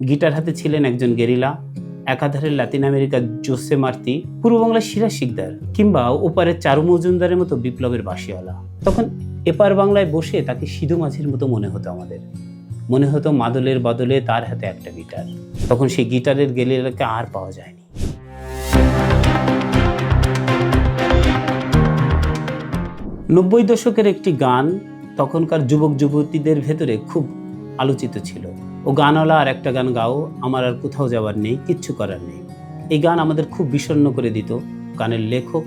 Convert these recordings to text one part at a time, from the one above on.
Guitar হাতে ছিলেন একজন গেরিলা, একাধারে লাতিন আমেরিকার জোসে মার্তি, পূর্ব বাংলার সিরাজ শিকদার কিংবা ওপারের চারু মজুমদারের মতো বিপ্লবের বাঁশিওয়ালা। তখন এপার বাংলায় বসে তাকে সিধু মাঝির মতো মনে হতো আমাদের। মনে হতো মাদলের বদলে তার হাতে একটা গিটার। তখন সেই গিটারের গেরিলাকে আর পাওয়া যায়নি। 90 দশকের একটি গান তখনকার যুবক যুবতীদের ভেতরে খুব আলোচিত ছিল। ও গানওয়ালা আর একটা গান গাও, আমার আর কোথাও যাওয়ার নেই, কিচ্ছু করার নেই। এই গান আমাদের খুব বিষণ্ণ করে দিত। গানের লেখক,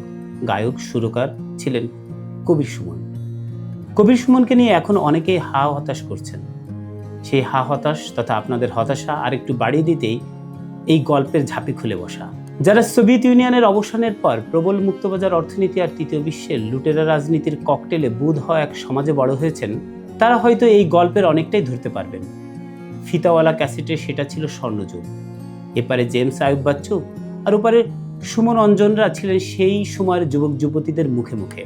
গায়ক, সুরকার ছিলেন কবির সুমন। কবির সুমনকে নিয়ে এখন অনেকেই হা হতাশ করছেন। সেই হা হতাশ তথা আপনাদের হতাশা আর একটু বাড়িয়ে দিতেই এই গল্পের ঝাঁপি খুলে বসা। যারা সোভিয়েত ইউনিয়নের অবসানের পর প্রবল মুক্তবাজার অর্থনীতি আর তৃতীয় বিশ্বের লুটেরা রাজনীতির ককটেলে বুঁদ হওয়া এক সমাজে বড় হয়েছেন, তারা হয়তো এই গল্পের অনেকটাই ধরতে পারবেন। ফিতাওয়ালা ক্যাসেটে সেটা ছিল স্বর্ণযুগ। এপারে জেমস আয়ুব বাচ্চু আর ওপারে সুমন অঞ্জনরা ছিলেন সেই সময়ের যুবক যুবতীদের মুখে মুখে।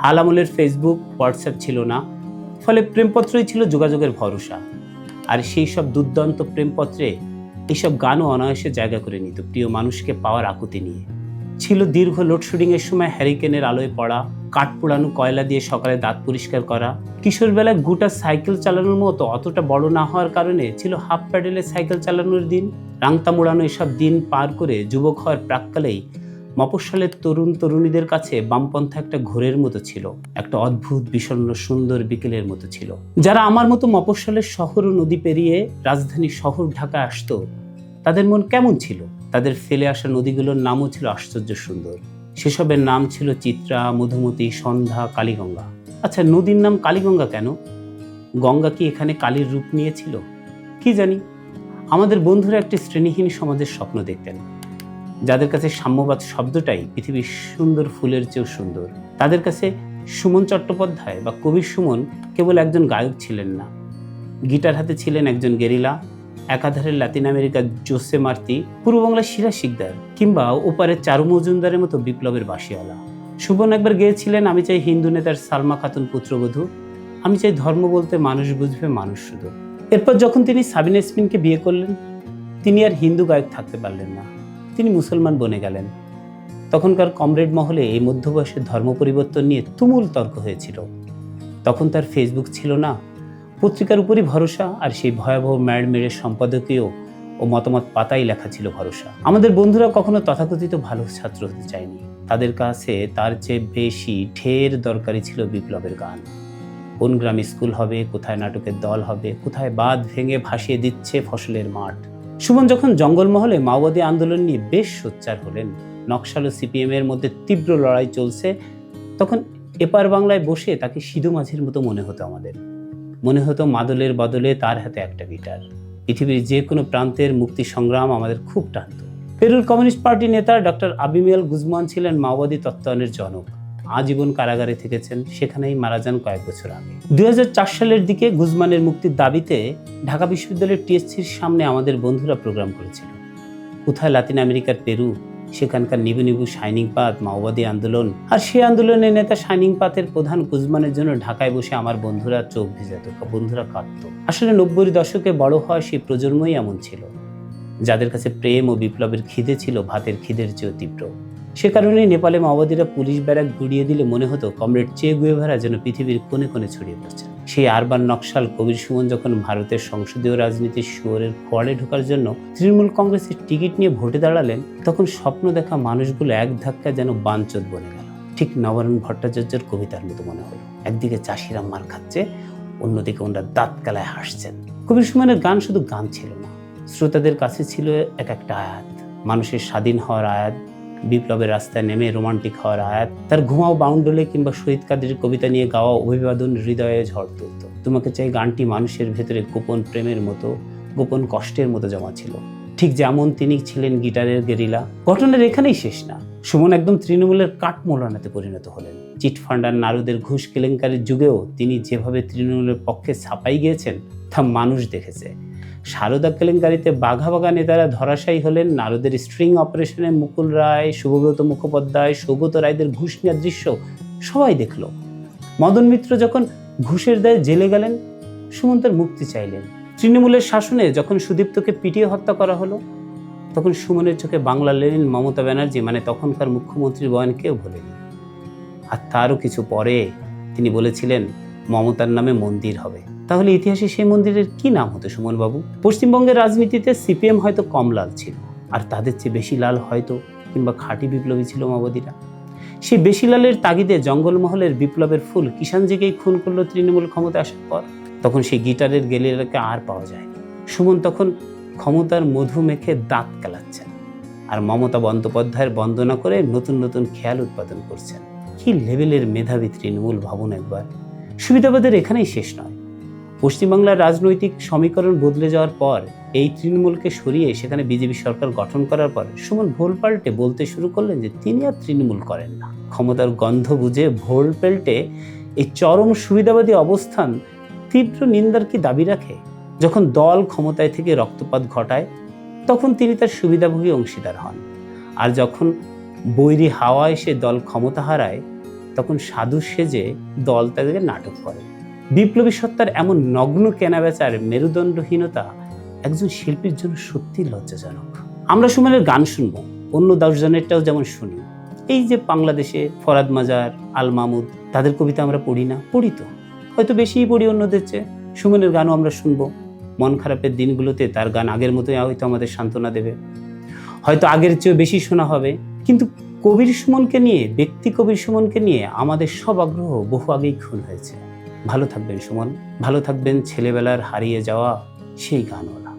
হাল আমলের ফেসবুক, হোয়াটসঅ্যাপ ছিল না, ফলে প্রেমপত্রই ছিল যোগাযোগের ভরসা। আর সেই সব দুর্দান্ত প্রেমপত্রে এইসব গানও অনায়াসে জায়গা করে নিত প্রিয় মানুষকে পাওয়ার আকুতি নিয়ে। ছিল দীর্ঘ লোডশেডিংয়ের সময় হ্যারিকেনের আলোয় পড়া, কাঠ পোড়ানো কয়লা দিয়ে সকালে দাঁত পরিষ্কার করা, কিশোরবেলায় গোটা সাইকেল চালানোর মতো অতটা বড় না হওয়ার কারণে ছিল হাফ প্যাডেলে সাইকেল চালানোর দিন, রাংতা মোড়ানো এসব দিন পার করে যুবক হওয়ার প্রাক্কালেই মফস্বলের তরুণ তরুণীদের কাছে বামপন্থা একটা ঘোরের মতো ছিল, একটা অদ্ভুত বিষণ্ণ সুন্দর বিকেলের মতো ছিল। যারা আমার মতো মফস্বলের শহর ও নদী পেরিয়ে রাজধানী শহর ঢাকা আসতো, তাদের মন কেমন ছিল? তাদের ফেলে আসা নদীগুলোর নামও ছিল আশ্চর্য সুন্দর। সেসবের নাম ছিল চিত্রা, মধুমতি, সন্ধ্যা, কালীগঙ্গা। আচ্ছা, নদীর নাম কালীগঙ্গা কেন? গঙ্গা কি এখানে কালীর রূপ নিয়েছিল? কি জানি। আমাদের বন্ধুরা একটি শ্রেণীহীন সমাজের স্বপ্ন দেখতেন, যাদের কাছে সাম্যবাদ শব্দটাই পৃথিবীর সুন্দর ফুলের চেয়েও সুন্দর। তাদের কাছে সুমন চট্টোপাধ্যায় বা কবির সুমন কেবল একজন গায়ক ছিলেন না, গিটার হাতে ছিলেন একজন গেরিলা, একাধারে লাতিন আমেরিকার জোসে মার্তি, পূর্ব বাংলার সিরাজ শিকদার কিংবা ওপারের চারু মজুমদারের মতো বিপ্লবের বাঁশিওয়ালা। সুমন একবার গেয়েছিলেন, আমি চাই হিন্দু নেতার সালমা খাতুন পুত্রবধূ, আমি চাই ধর্ম বলতে মানুষ বুঝবে মানুষ শুধু। এরপর যখন তিনি সাবিনা ইয়াসমিনকে বিয়ে করলেন, তিনি আর হিন্দু গায়ক থাকতে পারলেন না, তিনি মুসলমান বনে গেলেন। তখনকার কমরেড মহলে এই মধ্যবয়সের ধর্ম পরিবর্তন নিয়ে তুমুল তর্ক হয়েছিল। তখন তার ফেসবুক ছিল না, পত্রিকার উপরই ভরসা, আর সেই ভয়াবহ ম্যাডমেরের সম্পাদকীয় ও মতামত পাতাই লেখা ছিল ভরসা। আমাদের বন্ধুরা কখনো তথাকথিত ভালো ছাত্র হতে চায়নি, তাদের কাছে তার চেয়ে বেশি ঢের দরকারি ছিল বিপ্লবের গান। কোন গ্রামে স্কুল হবে, কোথায় নাটকের দল হবে, কোথায় বাঁধ ভেঙে ভাসিয়ে দিচ্ছে ফসলের মাঠ। সুমন যখন জঙ্গলমহলে মাওবাদী আন্দোলন নিয়ে বেশ সোচ্চার হলেন, নকশাল ও সিপিএম এর মধ্যে তীব্র লড়াই চলছে, তখন এপার বাংলায় বসে তাকে সিধু মাঝির মতো মনে হতো আমাদের। মনে হতো মাদলের বদলে তার হাতে একটা গিটার। পৃথিবীর যে কোনো প্রান্তের মুক্তি সংগ্রাম আমাদের খুব টানত। পেরুর কমিউনিস্ট পার্টি নেতা ডক্টর আবিমিয়াল গুজমান ছিলেন মাওবাদী তত্ত্বায়নের জনক, আজীবন কারাগারে থেকেছেন, সেখানেই মারা যান কয়েক বছর আগে। 2004 সালের দিকে গুজমানের মুক্তির দাবিতে ঢাকা বিশ্ববিদ্যালয়ের টিএসসির সামনে আমাদের বন্ধুরা প্রোগ্রাম করেছিল। কোথায় লাতিন আমেরিকার পেরু, সেখানকার নিবু নিবু শাইনিং পাথ, মাওবাদী আন্দোলন, আর সেই আন্দোলনের নেতা শাইনিং পাথের প্রধান গুজমানের জন্য ঢাকায় বসে আমার বন্ধুরা চোখ ভেজাত, বন্ধুরা কাঁদত। আসলে 90-এর দশকে বড় হওয়া সেই প্রজন্মই এমন ছিল, যাদের কাছে প্রেম ও বিপ্লবের খিদে ছিল ভাতের খিদের চেয়েও তীব্র। সে কারণেই নেপালে মাওবাদীরা পুলিশ ব্যারাক গুড়িয়ে দিলে মনে হতো কমরেড চে গুয়েভারা যেন পৃথিবীর কোণে কোণে ছড়িয়ে পড়ছে। সেই আরবান নকশাল কবির সুমন যখন ভারতের সংসদীয় রাজনীতির শুয়োরের খোয়াড়ে ঢোকার জন্য তৃণমূল কংগ্রেসের টিকিট নিয়ে ভোটে দাঁড়ালেন, তখন স্বপ্ন দেখা মানুষগুলো এক ধাক্কায় যেন বানচোদ বনে গেল। ঠিক নবারুণ ভট্টাচার্যের কবিতার মতো মনে হলো। একদিকে চাষিরা মার খাচ্ছে, অন্যদিকে ওনারা দাঁত কালায় হাসছেন। কবির সুমনের গান শুধু গান ছিল না, শ্রোতাদের কাছে ছিল এক একটা আয়াত, মানুষের স্বাধীন হওয়ার আয়াত, বিপ্লবের রাস্তায় নেমে রোমান্টিক হওয়ার আয়াত। তার ঘুমাও বাউন্ডলে কিংবা শহীদ কাদের কবিতা নিয়ে গাওয়া অভিবাদন হৃদয়ে ঝড় তুলত। তোমাকে চাই গানটি মানুষের ভেতরে গোপন প্রেমের মতো, গোপন কষ্টের মতো জমা ছিল, ঠিক যেমন তিনি ছিলেন গিটারের গেরিলা। ঘটনার এখানেই শেষ না, সুমন একদম তৃণমূলের কাঠ মৌলানাতে পরিণত হলেন। চিটফান্ড আর নারুদের ঘুষ কেলেঙ্কারির যুগেও তিনি যেভাবে তৃণমূলের পক্ষে ছাপাই গিয়েছেন তা মানুষ দেখেছে। সারদা কেলেঙ্কারিতে বাঘা বাঘা নেতারা ধরাশায়ী হলেন, নারদের স্ট্রিং অপারেশনে মুকুল রায়, শুভব্রত মুখোপাধ্যায়, সৌগত রায়দের ঘুষ নেওয়ার দৃশ্য সবাই দেখল। মদন মিত্র যখন ঘুষের দায়ে জেলে গেলেন, সুমন তার মুক্তি চাইলেন। তৃণমূলের শাসনে যখন সুদীপ্তকে পিটিয়ে হত্যা করা হলো, তখন সুমনের চোখে বাংলা লেনিন মমতা ব্যানার্জি মানে তখনকার মুখ্যমন্ত্রীর বয়ান কেউ ভোলেনি। আর তারও কিছু পরে তিনি বলেছিলেন মমতার নামে মন্দির হবে। তাহলে ইতিহাসে সেই মন্দিরের কি নাম হতো সুমনবাবু? পশ্চিমবঙ্গের রাজনীতিতে সিপিএম হয়তো কম লাল ছিল, আর তাদের চেয়ে বেশি লাল হয়তো কিংবা খাঁটি বিপ্লবী ছিল মাওবাদীরা। সেই বেশি লালের তাগিদে জঙ্গলমহলের বিপ্লবের ফুল কিষাণজিকেই খুন করলো তৃণমূল ক্ষমতায় আসার পর। তখন সেই গিটারের গেলিয়াকে আর পাওয়া যায়নি। সুমন তখন ক্ষমতার মধু মেখে দাঁত কেলাচ্ছেন, আর মমতা বন্দ্যোপাধ্যায়ের বন্দনা করে নতুন নতুন খেয়াল উৎপাদন করছেন। কি লেভেলের মেধাবী তৃণমূল ভাবুন একবার। সুবিধাবাদের এখানেই শেষ নয়। পশ্চিমবাংলার রাজনৈতিক সমীকরণ বদলে যাওয়ার পর এই তৃণমূলকে সরিয়ে সেখানে বিজেপি সরকার গঠন করার পর সুমন ভোল পাল্টে বলতে শুরু করলেন যে তিনি আর তৃণমূল করেন না। ক্ষমতার গন্ধ বুঝে ভোল পাল্টে এই চরম সুবিধাবাদী অবস্থান তীব্র নিন্দার কি দাবি রাখে? যখন দল ক্ষমতায় থেকে রক্তপাত ঘটায় তখন তিনি তার সুবিধাভোগী অংশীদার হন, আর যখন বৈরী হাওয়ায় সে দল ক্ষমতা হারায় তখন সাধু সেজে দল তাদেরকে নাটক করে। বিপ্লবী সত্তার এমন নগ্ন কেনাবেচার মেরুদণ্ডহীনতা একজন শিল্পীর জন্য সত্যি লজ্জাজনক। আমরা সুমনের গান শুনবো, অন্য 10 জনেরটাও যেমন শুনি। এই যে বাংলাদেশে ফরাদ মাজার, আল মামুদ, তাদের কবিতা আমরা পড়ি না? পড়ি তো, হয়তো বেশিই পড়ি অন্যদের চেয়ে। সুমনের গানও আমরা শুনবো। মন খারাপের দিনগুলোতে তার গান আগের মতোই হয়তো আমাদের সান্ত্বনা দেবে, হয়তো আগের চেয়েও বেশি শোনা হবে। কিন্তু কবির সুমনকে নিয়ে, ব্যক্তি কবির সুমনকে নিয়ে আমাদের সব আগ্রহ বহু আগেই খুন হয়েছে। ভালো থাকবেন সুমন, ভালো থাকবেন ছেলেবেলার হারিয়ে যাওয়া সেই গানওয়ালা।